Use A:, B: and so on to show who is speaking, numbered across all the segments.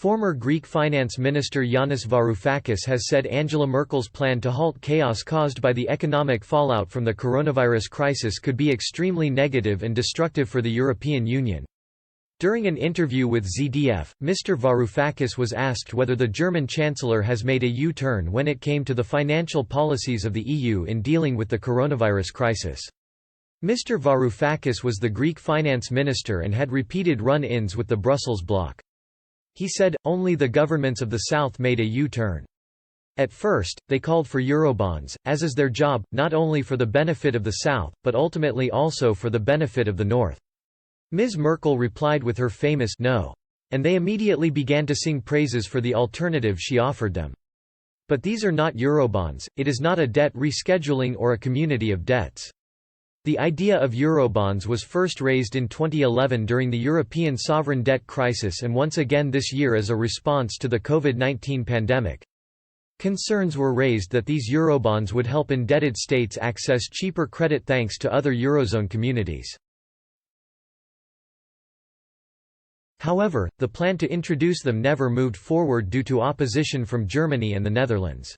A: Former Greek finance minister Yanis Varoufakis has said Angela Merkel's plan to halt chaos caused by the economic fallout from the coronavirus crisis could be extremely negative and destructive for the European Union. During an interview with ZDF, Mr. Varoufakis was asked whether the German Chancellor has made a U-turn when it came to the financial policies of the EU in dealing with the coronavirus crisis. Mr. Varoufakis was the Greek finance minister and had repeated run-ins with the Brussels bloc. He said, only the governments of the South made a U-turn. At first, they called for Eurobonds, as is their job, not only for the benefit of the South, but ultimately also for the benefit of the North. Ms. Merkel replied with her famous "no," and they immediately began to sing praises for the alternative she offered them. But these are not Eurobonds, it is not a debt rescheduling or a community of debts. The idea of Eurobonds was first raised in 2011 during the European sovereign debt crisis and once again this year as a response to the COVID-19 pandemic. Concerns were raised that these Eurobonds would help indebted states access cheaper credit thanks to other Eurozone communities. However, the plan to introduce them never moved forward due to opposition from Germany and the Netherlands.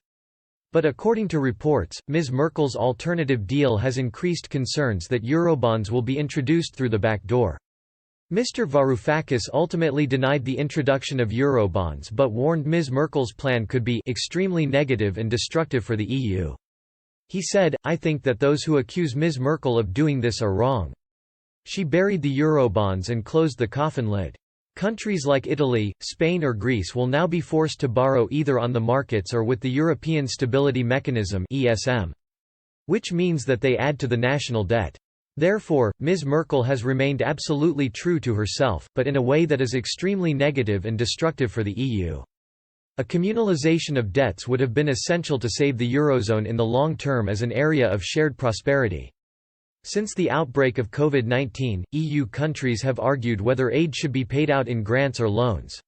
A: But according to reports, Ms. Merkel's alternative deal has increased concerns that Eurobonds will be introduced through the back door. Mr. Varoufakis ultimately denied the introduction of Eurobonds but warned Ms. Merkel's plan could be extremely negative and destructive for the EU. He said, "I think that those who accuse Ms. Merkel of doing this are wrong. She buried the Eurobonds and closed the coffin lid. Countries like Italy, Spain or Greece will now be forced to borrow either on the markets or with the European Stability Mechanism (ESM), which means that they add to the national debt. Therefore, Ms. Merkel has remained absolutely true to herself, but in a way that is extremely negative and destructive for the EU. A communalization of debts would have been essential to save the Eurozone in the long term as an area of shared prosperity." Since the outbreak of COVID-19, EU countries have argued whether aid should be paid out in grants or loans.